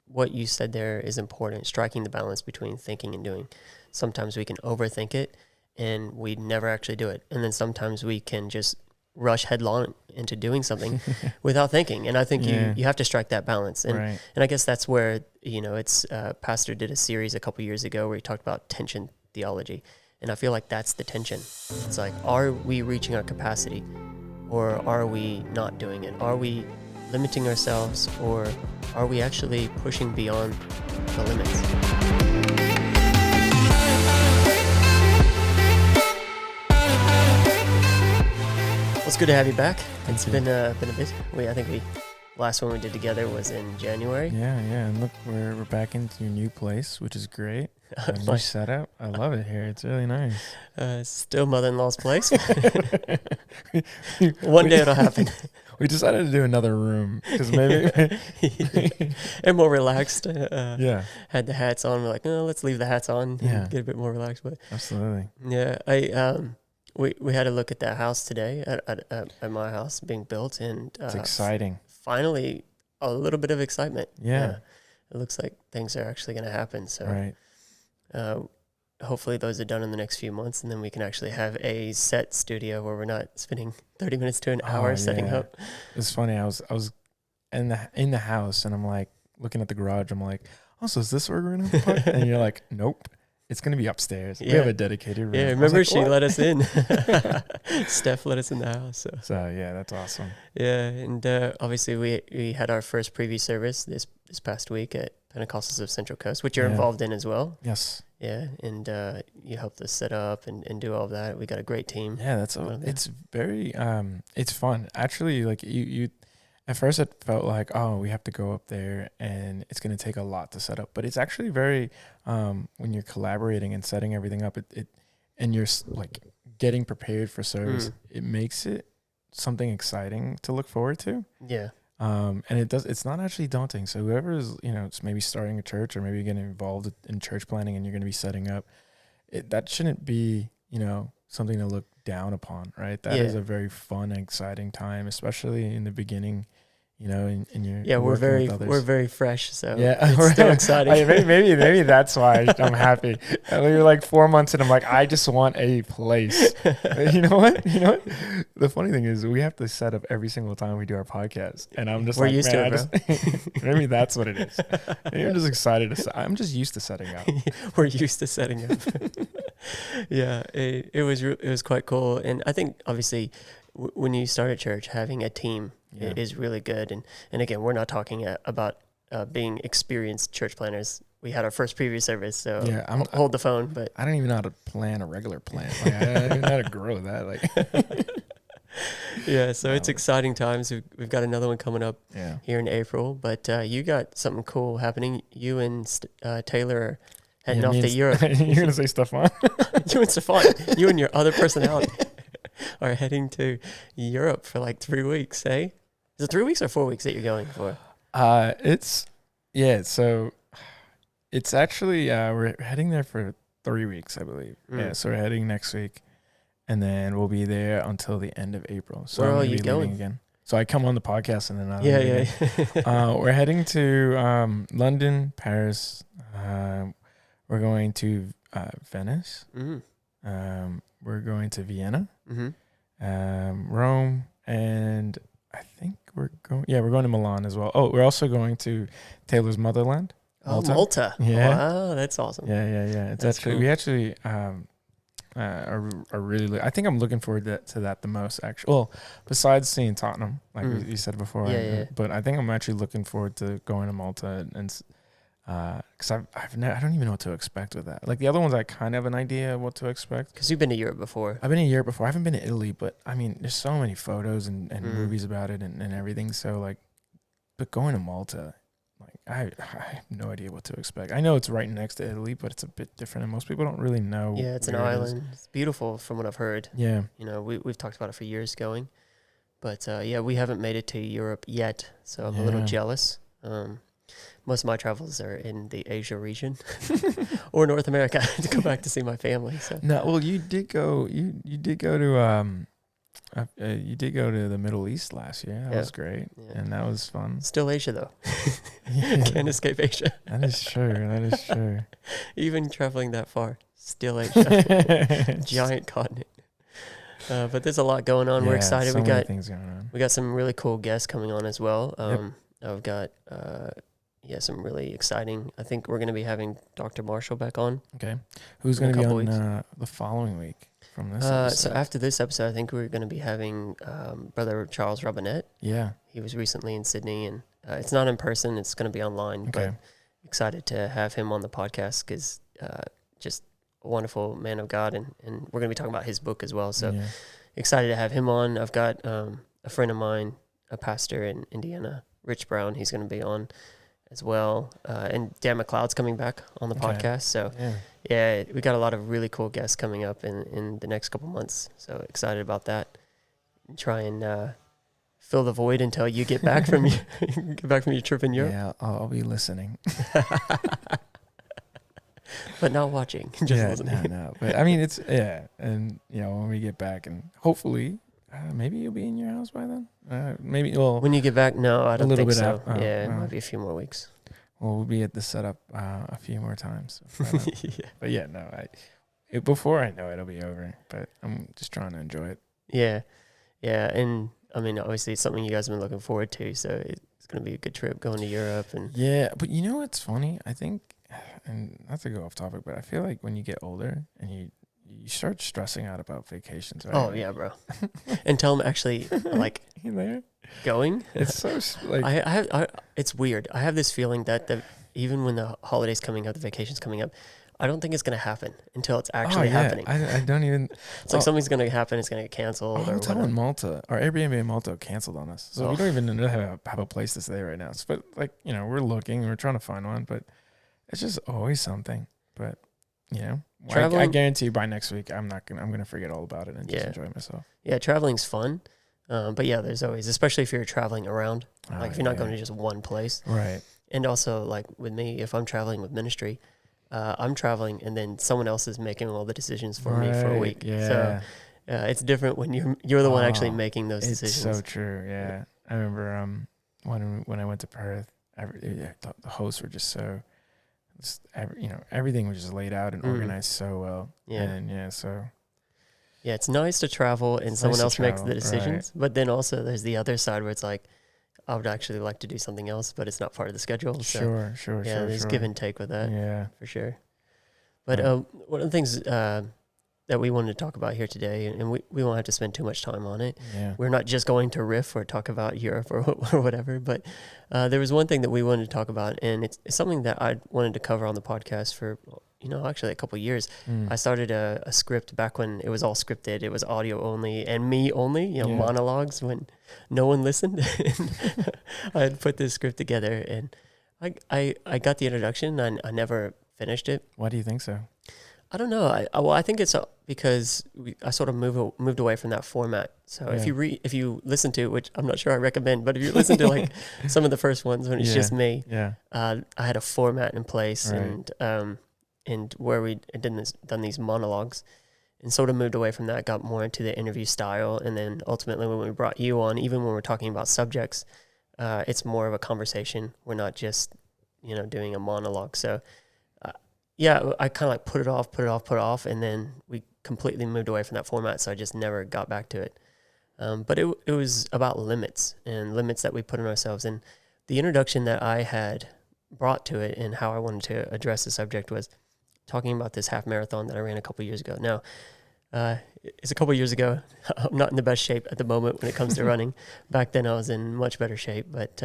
what you said there is important, striking the balance between thinking and doing. Sometimes we can overthink it and we never actually do it. And then sometimes we can just rush headlong into doing something without thinking. And I think you have to strike that balance. And and I guess that's where, it's Pastor did a series a couple years ago where he talked about tension theology. And I feel like that's the tension. It's like, are we reaching our capacity or are we not doing it? Are we limiting ourselves or are we actually pushing beyond the limits? Well, it's good to have you back. It's been a bit. I think last one we did together was in January. Yeah. And look, we're back into your new place, which is great. New setup. I love it here. It's really nice. Still mother-in-law's place. One day it'll happen. We decided to do another room because maybe and more relaxed. Had the hats on. We're like, let's leave the hats on. And get a bit more relaxed. But absolutely. Yeah, we had a look at that house today at my house being built, and it's exciting. Finally, a little bit of excitement. Yeah. It looks like things are actually going to happen. So hopefully those are done in the next few months, and then we can actually have a set studio where we're not spending 30 minutes to an hour setting up. It's funny. I was in the house, and I'm like looking at the garage. I'm like, oh, so is this where we're going to put? And you're like, nope. It's going to be upstairs. Yeah. We have a dedicated room. Yeah, remember she let us in. Steph let us in the house. So yeah, that's awesome. Yeah, and obviously we had our first preview service this past week at Pentecostals of Central Coast, which you're involved in as well. Yes. Yeah, and you helped us set up and do all of that. We got a great team. Yeah, it's very it's fun. Actually, like you at first it felt like, oh, we have to go up there and it's going to take a lot to set up. But it's actually very, when you're collaborating and setting everything up, it and you're like getting prepared for service, it makes it something exciting to look forward to. Yeah. And it's not actually daunting. So whoever is, it's maybe starting a church or maybe getting involved in church planning and you're going to be setting up, that shouldn't be, something to look down upon, right? That is a very fun and exciting time, especially in the beginning, in your we're very fresh, so yeah, it's still exciting. maybe that's why I'm happy. You're like 4 months and I'm like, I just want a place. You know what? The funny thing is we have to set up every single time we do our podcast, and I'm just used to it, bro. Maybe that's what it is. Maybe I'm just excited I'm just used to setting up. We're used to setting up. Yeah, it was quite cool, and I think obviously when you start a church, having a team is really good. And again, we're not talking about being experienced church planners. We had our first preview service, so hold the phone. But I don't even know how to plan a regular plant. Like, I don't even know how to grow that. Like, yeah, so it's exciting times. We've got another one coming up here in April. But you got something cool happening. You and Taylor are heading off to Europe. You're gonna say Stefan? You and Stefan. You and your other personality are heading to Europe for like 3 weeks, eh? Is it 3 weeks or 4 weeks that you're going for? So it's actually we're heading there for 3 weeks, I believe. Yeah, so we're heading next week, and then we'll be there until the end of April. So where are you going again? So I come on the podcast and then we're heading to London, Paris. We're going to Venice. We're going to Vienna, Rome, and I think we're going to Milan as well. Oh, we're also going to Taylor's motherland, Malta. Oh, Malta. Yeah. Wow, that's awesome. Yeah. It's cool. We actually are really, I think I'm looking forward to that the most, actually. Well, besides seeing Tottenham, like you said before. But I think I'm actually looking forward to going to Malta and because I don't even know what to expect with that. Like the other ones, I kind of have an idea of what to expect. Because you've been to Europe before. I've been to Europe before. I haven't been to Italy, but I mean, there's so many photos and movies about it and everything. So like, but going to Malta, like I have no idea what to expect. I know it's right next to Italy, but it's a bit different, and most people don't really know. Yeah, it's an island. It's beautiful from what I've heard. Yeah, we've talked about it for years going, but we haven't made it to Europe yet, so I'm a little jealous. Most of my travels are in the Asia region or North America to go back to see my family. So no, well, you did go. You did go to You did go to the Middle East last year. That Yeah. was great, Yeah. and that was fun. Still Asia though. Yeah, Can't escape Asia. that is true. That is true. Even traveling that far, still Asia. Giant continent. But there's a lot going on. We're Yeah, excited. so many things going on. We got some really cool guests coming on as well. Yep. I've got some really exciting. I think we're going to be having Dr. Marshall back on. Okay, who's In a going to be couple on the following week from this So episode? after this episode, I think we're going to be having Brother Charles Robinette. Yeah. He was recently in Sydney, and it's not in person. It's going to be online. Okay. But excited to have him on the podcast because just a wonderful man of God, and we're going to be talking about his book as well. So yeah. excited to have him on. I've got a friend of mine, a pastor in Indiana, Rich Brown. He's going to be on as well. And Dan McLeod's coming back on the Okay. podcast. So yeah, we got a lot of really cool guests coming up in the next couple months. So excited about that. Try and fill the void until you get back from your trip in Europe. Yeah, I'll be listening. But not watching. Just listening. No. But I mean, it's and when we get back, and hopefully, maybe you'll be in your house by then. Maybe When you get back, no, I don't little think bit so. out. It might be a few more weeks. we'll be at the setup a few more times. Yeah. But yeah, no, before I know it'll be over. But I'm just trying to enjoy it. Yeah, and I mean, obviously, it's something you guys have been looking forward to. So it's going to be a good trip going to Europe, and Yeah, but you know what's funny? I think, and not to go off topic, but I feel like when you get older and you start stressing out about vacations. Right? oh yeah, bro. Until I'm actually like You there? going. It's so like I it's weird. I have this feeling that even when the holidays coming up, the vacation's coming up, I don't think it's going to happen until it's actually happening. I don't even. It's like something's going to happen. It's going to get canceled or Hotel in whatever. Malta, our Airbnb in Malta canceled on us, so we don't even have a place to stay right now. But we're looking, we're trying to find one, but it's just always something. But I guarantee you by next week, I'm gonna forget all about it and just enjoy myself. Yeah, traveling's fun, but yeah, there's always, especially if you're traveling around, like if you're not going to just one place, right? And also, like with me, if I'm traveling with ministry, I'm traveling, and then someone else is making all the decisions for me for a week. Yeah. So it's different when you're the one actually making those it's decisions. so true. Yeah, I remember when I went to Perth, the hosts were just so, everything was just laid out and organized so well. Yeah. And so. Yeah, it's nice to travel and someone else makes the decisions, but then also there's the other side where it's like, I would actually like to do something else, but it's not part of the schedule. So Sure. yeah, there's give and take with that. Yeah, for sure. But one of the things that we wanted to talk about here today, and we won't have to spend too much time on it. Yeah. We're not just going to riff or talk about Europe or whatever, but there was one thing that we wanted to talk about, and it's something that I wanted to cover on the podcast for, actually a couple of years. I started a script back when it was all scripted. It was audio only and me only, monologues when no one listened. I had put this script together, and I got the introduction, and I never finished it. Why do you think so? I don't know. I think it's because I sort of moved away from that format. So if you listen to, which I'm not sure I recommend, but if you listen to like some of the first ones when it's just me, I had a format in place, right. and where we done these monologues, and sort of moved away from that, got more into the interview style, and then ultimately when we brought you on, even when we're talking about subjects, it's more of a conversation. We're not just doing a monologue. So. I kind of like put it off, and then we completely moved away from that format, so I just never got back to it. But it was about limits that we put on ourselves. And the introduction that I had brought to it and how I wanted to address the subject was talking about this half marathon that I ran a couple years ago. Now, it's a couple years ago. I'm not in the best shape at the moment when it comes to running. Back then, I was in much better shape, but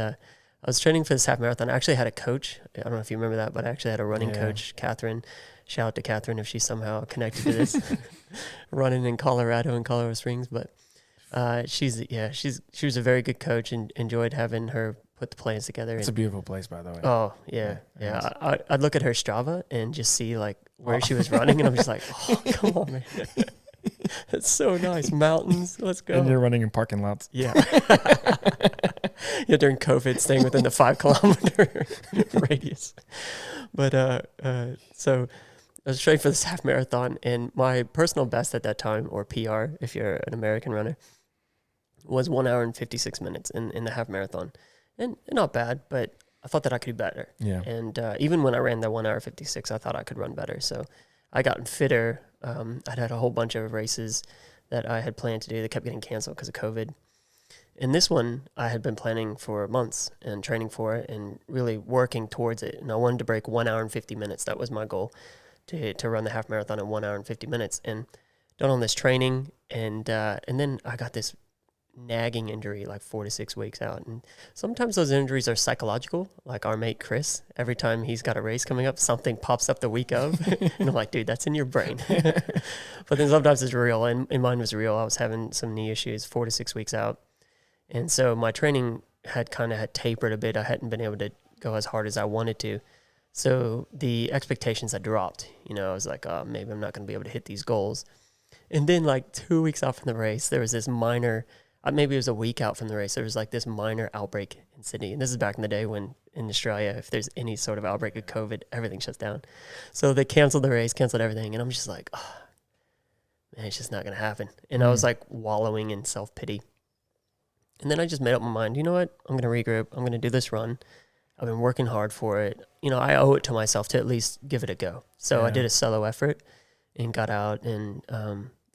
I was training for this half marathon. I actually had a coach. I don't know if you remember that, but I actually had a running coach, Catherine. Shout out to Catherine if she's somehow connected to this. Running in Colorado Springs, but she was a very good coach, and enjoyed having her put the plans together. It's a beautiful place, by the way. Oh yeah. I'd look at her Strava and just see like where she was running, and I'm just like, oh, come on, man. It's so nice. Mountains. Let's go. And you're running in parking lots. Yeah. During COVID, staying within the 5 kilometer radius. But so I was training for this half marathon, and my personal best at that time, or PR, if you're an American runner, was 1 hour and 56 minutes in the half marathon. And not bad, but I thought that I could do better. Yeah. And even when I ran that 1 hour 56, I thought I could run better. So I got fitter. I'd had a whole bunch of races that I had planned to do that kept getting canceled because of COVID. And this one, I had been planning for months and training for it and really working towards it. And I wanted to break 1 hour and 50 minutes. That was my goal, to run the half marathon in 1 hour and 50 minutes. And done all this training, and then I got this nagging injury like 4 to 6 weeks out. And sometimes those injuries are psychological, like our mate Chris. Every time he's got a race coming up, something pops up the week of. And I'm like, dude, that's in your brain. But then sometimes it's real, and mine was real. I was having some knee issues 4 to 6 weeks out. And so my training had tapered a bit. I hadn't been able to go as hard as I wanted to. So the expectations had dropped. You know, I was like, oh, maybe I'm not going to be able to hit these goals. And then like 2 weeks out from the race, there was this minor, maybe it was a week out from the race, there was like this minor outbreak in Sydney. And this is back in the day when in Australia, if there's any sort of outbreak of COVID, everything shuts down. So they canceled the race, canceled everything. And I'm just like, oh, man, it's just not going to happen. And I was like wallowing in self-pity. And then I just made up my mind, you know what? I'm going to regroup. I'm going to do this run. I've been working hard for it. You know, I owe it to myself to at least give it a go. So I did a solo effort and got out and,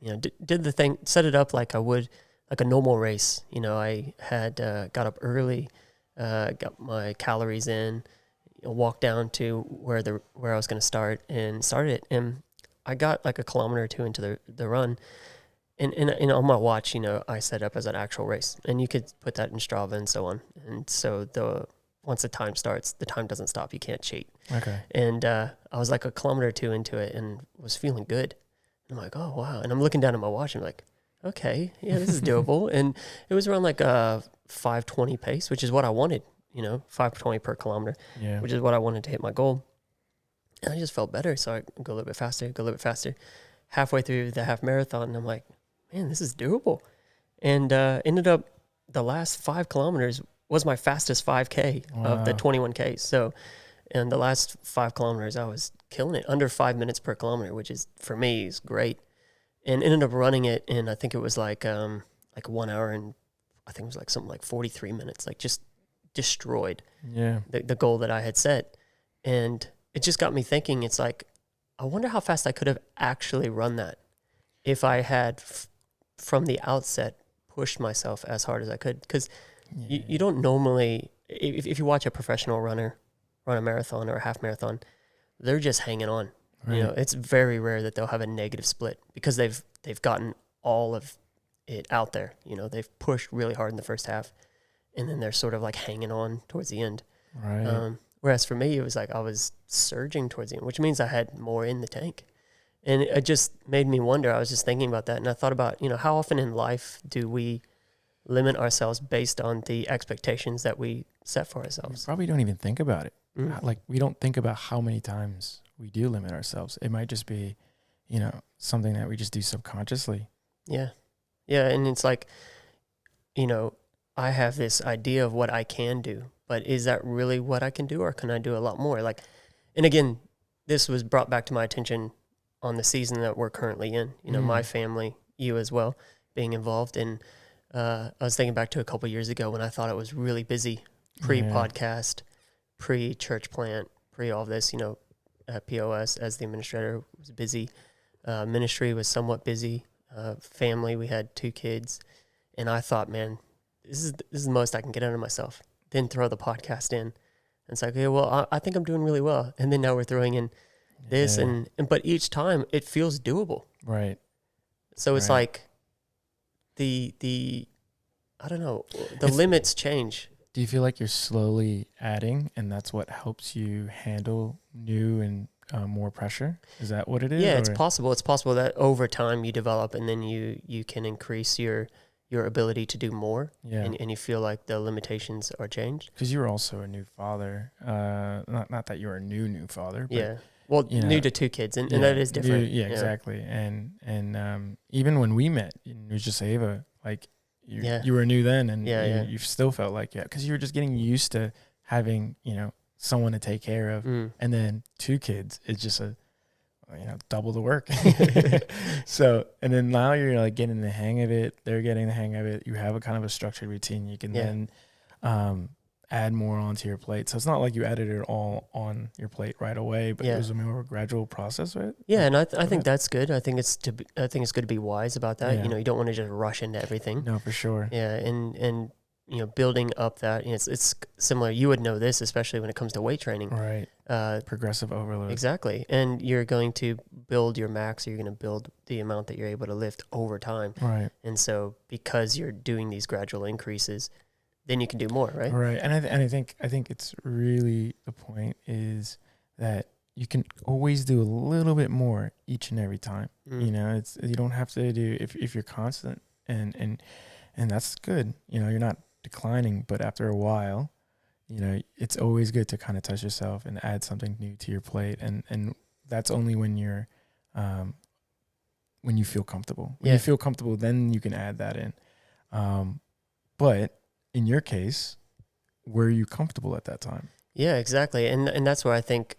you know, did the thing, set it up like I would, like a normal race. You know, I had got up early, got my calories in, walked down to where I was going to start and started it. And I got like a kilometer or two into the run. And on my watch, you know, I set up as an actual race, and you could put that in Strava and so on. And so once the time starts, the time doesn't stop. You can't cheat. Okay. And I was like a kilometer or two into it and was feeling good. And I'm like, oh, wow. And I'm looking down at my watch and I'm like, okay, yeah, this is doable. And it was around like a 5:20 pace, which is what I wanted, you know, 5:20 per kilometer, which is what I wanted to hit my goal. And I just felt better. So I go a little bit faster, halfway through the half marathon. And I'm like, man, this is doable. And ended up the last 5 kilometers was my fastest 5K of the 21Ks. So in the last 5 kilometers, I was killing it, under 5 minutes per kilometer, which is, for me, is great. And ended up running it in, I think it was like 1 hour and I think it was like something like 43 minutes, like just destroyed the goal that I had set. And it just got me thinking, it's like, I wonder how fast I could have actually run that if I had from the outset pushed myself as hard as I could. Because you don't normally, if you watch a professional runner run a marathon or a half marathon, they're just hanging on. Right. You know, it's very rare that they'll have a negative split because they've gotten all of it out there. You know, they've pushed really hard in the first half, and then they're sort of like hanging on towards the end. Right. Whereas for me, it was like I was surging towards the end, which means I had more in the tank. And it just made me wonder. I was just thinking about that, and I thought about, you know, how often in life do we limit ourselves based on the expectations that we set for ourselves? We probably don't even think about it. Like, we don't think about how many times we do limit ourselves. It might just be, you know, something that we just do subconsciously. Yeah. Yeah. And it's like, you know, I have this idea of what I can do, but is that really what I can do, or can I do a lot more? Like, and again, this was brought back to my attention on the season that we're currently in, you know, my family, you as well, being involved. And I was thinking back to a couple of years ago when I thought it was really busy, pre-podcast, pre-church plant, pre all this, you know, at POS as the administrator was busy. Ministry was somewhat busy. Family, we had 2 kids. And I thought, man, this is the most I can get out of myself. Then throw the podcast in. And it's like, okay, well, I think I'm doing really well. And then now we're throwing in this and but each time it feels doable. Right. So it's like the I don't know, the limits change. Do you feel like you're slowly adding, and that's what helps you handle new and more pressure? Is that what it is? Yeah, it's possible. It's possible that over time you develop, and then you can increase your ability to do more. Yeah. And you feel like the limitations are changed. Because you're also a new father. Not that you're a new father. But, yeah. Well, new to 2 kids, and that is different. Exactly. And even when we met, it was just Ava, like you were new then, and you still felt like because you were just getting used to having, you know, someone to take care of, and then 2 kids. It's just double the work. So, and then now you're like getting the hang of it. They're getting the hang of it. You have a kind of a structured routine. You can then add more onto your plate. So it's not like you added it all on your plate right away, but it was a more gradual process, right? Yeah, and I think that's good. I think it's good to be wise about that. Yeah. You don't want to just rush into everything. No, for sure. Yeah, and building up that, it's similar. You would know this, especially when it comes to weight training. Right. Progressive overload. Exactly. And you're going to build your max, or you're going to build the amount that you're able to lift over time. Right. And so because you're doing these gradual increases, then you can do more, right? Right. And I think it's really, the point is that you can always do a little bit more each and every time. It's, you don't have to do, if you're constant, and that's good. You're not declining, but after a while, it's always good to kind of touch yourself and add something new to your plate. And that's only when you're, when you feel comfortable. When you feel comfortable, then you can add that in. But in your case, were you comfortable at that time? Yeah, exactly. And that's where I think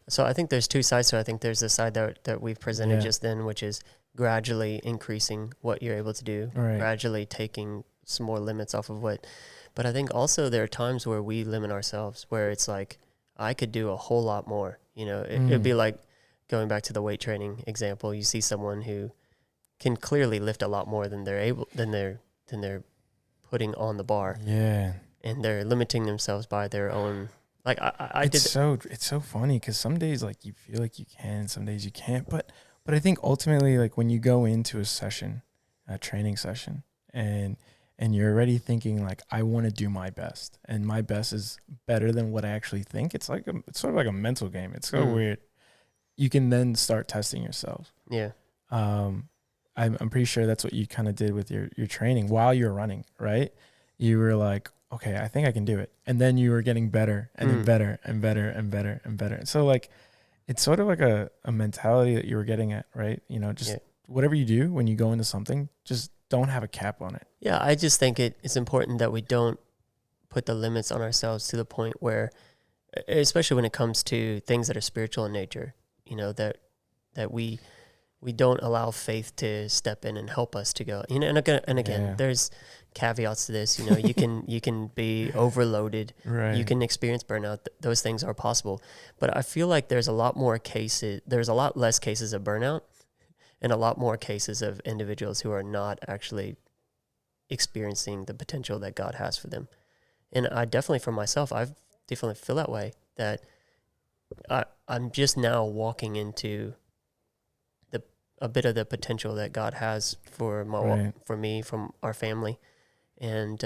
there's two sides to it. I think there's the side that we've presented just then, which is gradually increasing what you're able to do, gradually taking some more limits off of what. But I think also there are times where we limit ourselves, where it's like, I could do a whole lot more. It'd be like going back to the weight training example. You see someone who can clearly lift a lot more than they're putting on the bar. Yeah. And they're limiting themselves by their own. Like it's so funny, because some days like you feel like you can, some days you can't. But I think ultimately, like when you go into a session, a training session, and you're already thinking like, I want to do my best, and my best is better than what I actually think. It's like it's sort of like a mental game. It's so weird. You can then start testing yourself. Yeah. I'm pretty sure that's what you kind of did with your training while you're running, right? You were like, okay, I think I can do it. And then you were getting better and then better and better and better and better. So like, it's sort of like a mentality that you were getting at, right? Just whatever you do when you go into something, just don't have a cap on it. Yeah, I just think it's important that we don't put the limits on ourselves to the point where, especially when it comes to things that are spiritual in nature, that we don't allow faith to step in and help us to go. And again, there's caveats to this. You can be overloaded. Right. You can experience burnout. Those things are possible. But I feel like there's a lot less cases of burnout, and a lot more cases of individuals who are not actually experiencing the potential that God has for them. And I definitely, for myself, I definitely feel that way, that I'm just now walking into a bit of the potential that God has for for me, from our family. And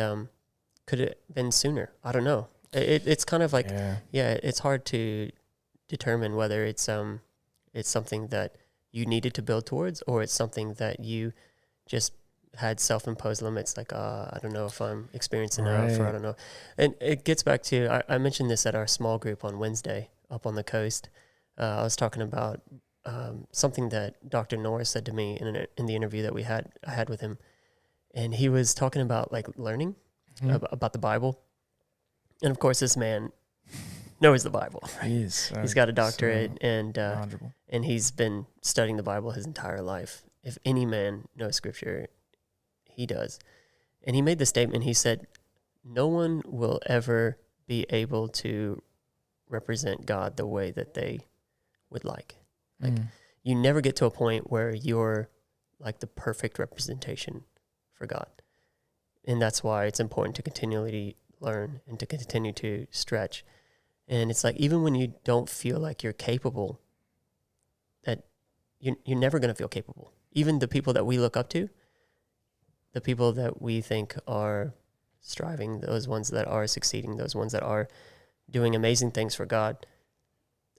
could it have been sooner? I don't know. It's kind of like, it's hard to determine whether it's something that you needed to build towards, or it's something that you just had self-imposed limits, like, I don't know if I'm experiencing enough, or I don't know. And it gets back to, I mentioned this at our small group on Wednesday up on the coast. I was talking about something that Dr. Norris said to me in the interview that I had with him. And he was talking about like learning about the Bible. And of course, this man knows the Bible. He's got a doctorate, and he's been studying the Bible his entire life. If any man knows scripture, he does. And he made the statement, he said, no one will ever be able to represent God the way that they would like. Like, you never get to a point where you're like the perfect representation for God. And that's why it's important to continually learn and to continue to stretch. And it's like, even when you don't feel like you're capable, that you're never going to feel capable. Even the people that we look up to, the people that we think are striving, those ones that are succeeding, those ones that are doing amazing things for God,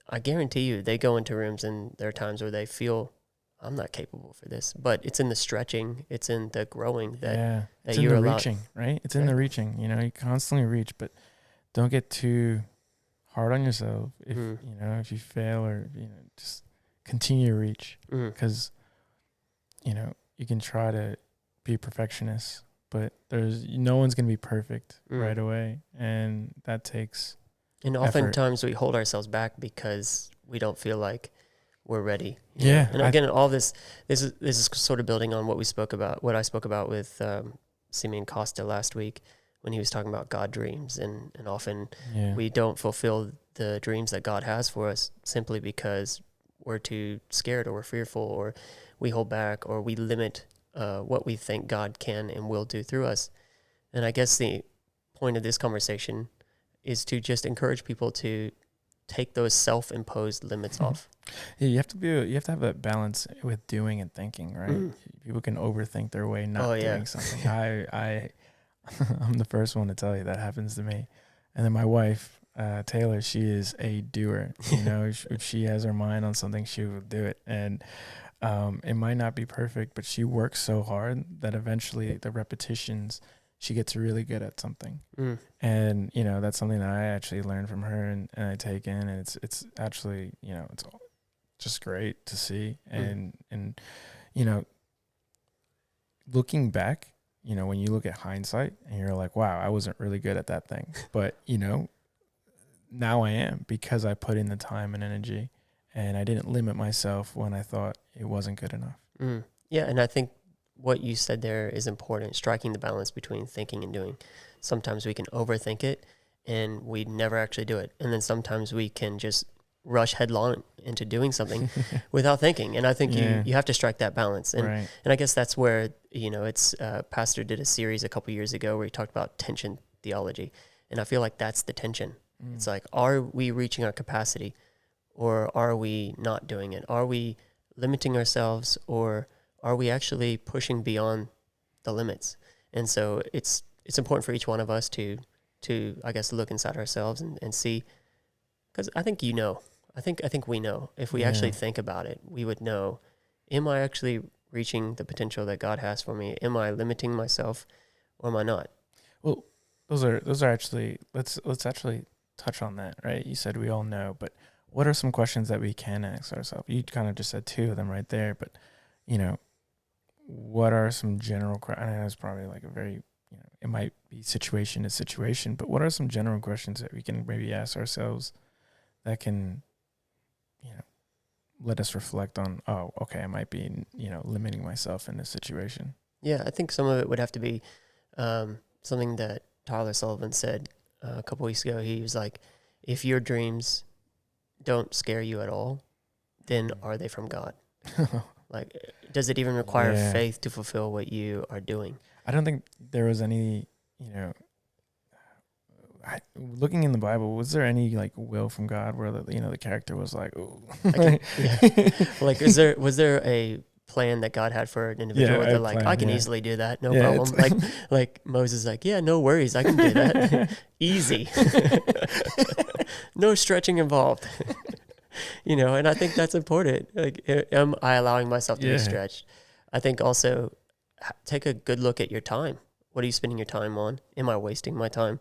I guarantee you they go into rooms and there are times where they feel, I'm not capable for this. But it's in the stretching, it's in the growing that you're in the reaching, right? It's in the reaching. You constantly reach, but don't get too hard on yourself if if you fail, or just continue to reach, because you can try to be a perfectionist, but there's no one's gonna be perfect right away, and that takes. And oftentimes we hold ourselves back because we don't feel like we're ready. Yeah. And again, all this is sort of building on what I spoke about with Simeon Costa last week when he was talking about God dreams, and often Yeah. we don't fulfill the dreams that God has for us simply because we're too scared, or we're fearful, or we hold back, or we limit what we think God can and will do through us. And I guess the point of this conversation is to just encourage people to take those self-imposed limits off. Yeah, you have to have that balance with doing and thinking, right? People can overthink their way not doing something. I'm the first one to tell you that happens to me. And then my wife, Taylor, she is a doer. If she has her mind on something, she will do it. And it might not be perfect, but she works so hard that eventually the repetitions, she gets really good at something. And, that's something that I actually learned from her and I take in. And it's actually, it's just great to see. And looking back, when you look at hindsight and you're like, wow, I wasn't really good at that thing. But, now I am, because I put in the time and energy and I didn't limit myself when I thought it wasn't good enough. Yeah. And I think what you said there is important, striking the balance between thinking and doing. Sometimes we can overthink it and we never actually do it. And then sometimes we can just rush headlong into doing something without thinking. And I think you have to strike that balance. And and I guess that's where, it's Pastor did a series a couple years ago where he talked about tension theology. And I feel like that's the tension. It's like, are we reaching our capacity, or are we not doing it? Are we limiting ourselves, or are we actually pushing beyond the limits? And so it's important for each one of us to I guess look inside ourselves and see, because I think I think we know. If we actually think about it, we would know, am I actually reaching the potential that God has for me? Am I limiting myself, or am I not? Well, those are actually, let's actually touch on that, right? You said we all know, but what are some questions that we can ask ourselves? You kind of just said two of them right there, but what are some general, I know it's probably like a very, it might be situation to situation, but what are some general questions that we can maybe ask ourselves that can, let us reflect on, oh, okay, I might be, limiting myself in this situation? Yeah, I think some of it would have to be something that Tyler Sullivan said a couple weeks ago. He was like, if your dreams don't scare you at all, then are they from God? Like, does it even require faith to fulfill what you are doing? I don't think there was any, looking in the Bible, was there any like will from God where the character was like, ooh. Like, was there a plan that God had for an individual where they're like, plan, I can easily do that, no problem. Like Moses, like, yeah, no worries, I can do that, easy, no stretching involved. And I think that's important. Like, am I allowing myself to be stretched? I think also take a good look at your time. What are you spending your time on? Am I wasting my time?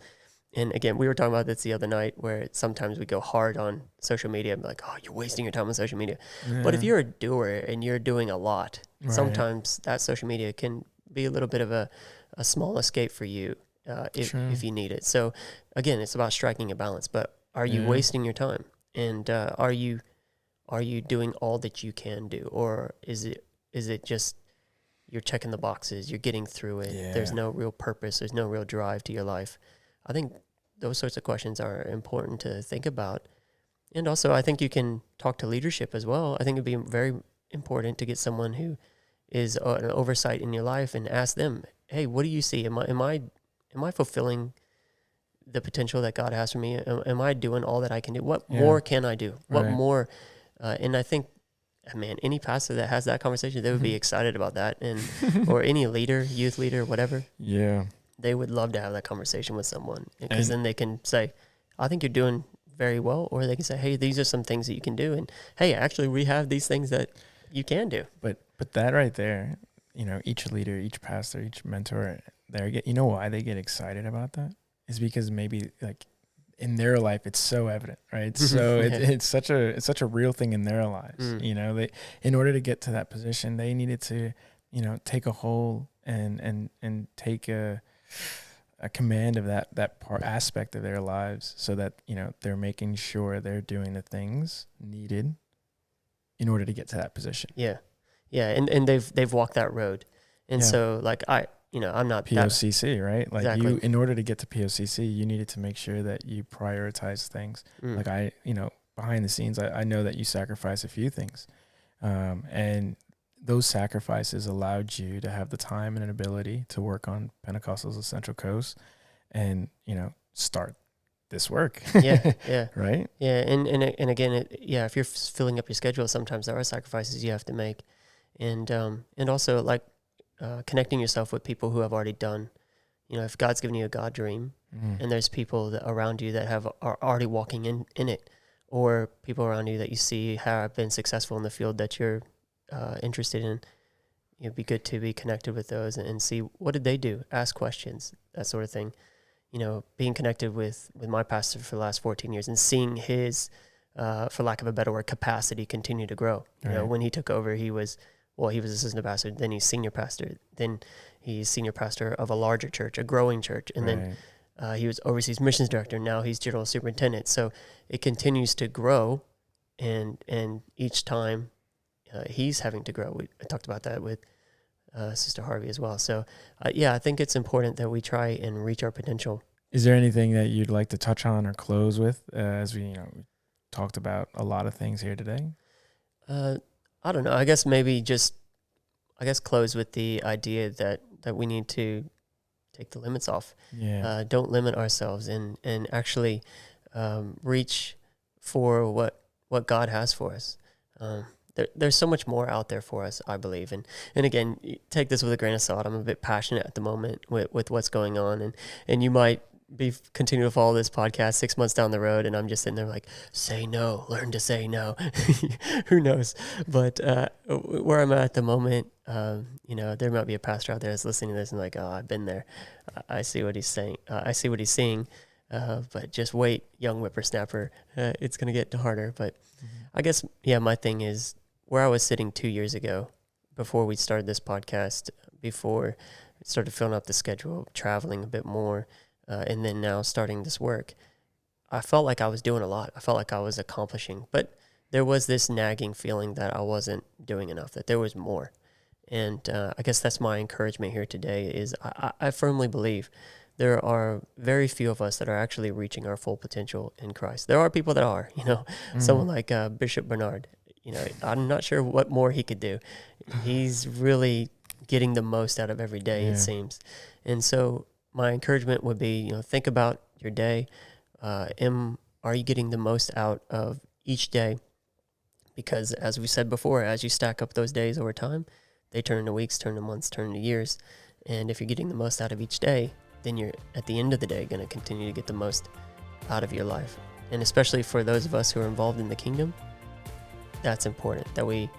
And again, we were talking about this the other night, where sometimes we go hard on social media and be like, oh, you're wasting your time on social media. But if you're a doer and you're doing a lot, sometimes that social media can be a little bit of a small escape for you if you need it. So again, it's about striking a balance. But are you wasting your time? And are you doing all that you can do? Or is it just you're checking the boxes, you're getting through it, there's no real purpose, there's no real drive to your life? I think those sorts of questions are important to think about. And also, I think you can talk to leadership as well. I think it'd be very important to get someone who is an oversight in your life and ask them, hey, what do you see? Am I fulfilling the potential that God has for me? Am I doing all that I can do? What more can I do? What more? And I think, man, any pastor that has that conversation, they would be excited about that. And or any leader, youth leader, whatever. Yeah. They would love to have that conversation with someone, because then they can say, I think you're doing very well. Or they can say, hey, these are some things that you can do. And hey, actually, we have these things that you can do. But that right there, each leader, each pastor, each mentor, why they get excited about that is because maybe like in their life, it's so evident, right? So it's such a real thing in their lives. They, in order to get to that position, they needed to, take a hold and take a command of that part aspect of their lives, so that they're making sure they're doing the things needed in order to get to that position. Yeah. And they've walked that road. And Yeah. so like I'm not that, POCC, right? Like Exactly. in order to get to POCC, you needed to make sure that you prioritize things. Like behind the scenes, I know that you sacrifice a few things. And those sacrifices allowed you to have the time and an ability to work on Pentecostals of Central Coast and, start this work. yeah. Right? Yeah. And again, if you're filling up your schedule, sometimes there are sacrifices you have to make. And also like, connecting yourself with people who have already done, if God's given you a God dream and there's people that around you that are already walking in it, or people around you that you see have been successful in the field that you're interested in, it'd be good to be connected with those and see what did they do, ask questions, that sort of thing. Being connected with my pastor for the last 14 years and seeing his, for lack of a better word, capacity continue to grow. Right. When he took over, he was assistant pastor, then he's senior pastor, then he's senior pastor of a larger church, a growing church, and then he was overseas missions director. Now he's general superintendent. So it continues to grow, and each time he's having to grow. I talked about that with Sister Harvey as well. So I think it's important that we try and reach our potential. Is there anything that you'd like to touch on or close with as we talked about a lot of things here today? I don't know. I guess maybe close with the idea that we need to take the limits off. Yeah. Don't limit ourselves and actually reach for what God has for us. There's so much more out there for us, I believe. And again, take this with a grain of salt. I'm a bit passionate at the moment with what's going on, and you might continue to follow this podcast 6 months down the road, and I'm just sitting there like, say no, learn to say no. Who knows? But where I'm at the moment, there might be a pastor out there that's listening to this and like, oh, I've been there. I see what he's saying. I see what he's seeing. But just wait, young whippersnapper. It's going to get harder. But I guess, my thing is where I was sitting 2 years ago before we started this podcast, before I started filling up the schedule, traveling a bit more, and then now starting this work, I felt like I was doing a lot. I felt like I was accomplishing, but there was this nagging feeling that I wasn't doing enough, that there was more. And I guess that's my encouragement here today is I firmly believe there are very few of us that are actually reaching our full potential in Christ. There are people that are, someone like Bishop Bernard, I'm not sure what more he could do. He's really getting the most out of every day, it seems. And so my encouragement would be, think about your day. Are you getting the most out of each day? Because as we said before, as you stack up those days over time, they turn into weeks, turn into months, turn into years. And if you're getting the most out of each day, then you're at the end of the day going to continue to get the most out of your life. And especially for those of us who are involved in the kingdom, that's important, that we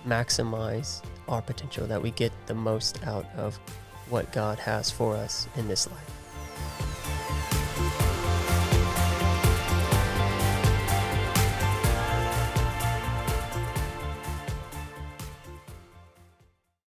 maximize our potential, that we get the most out of what God has for us in this life.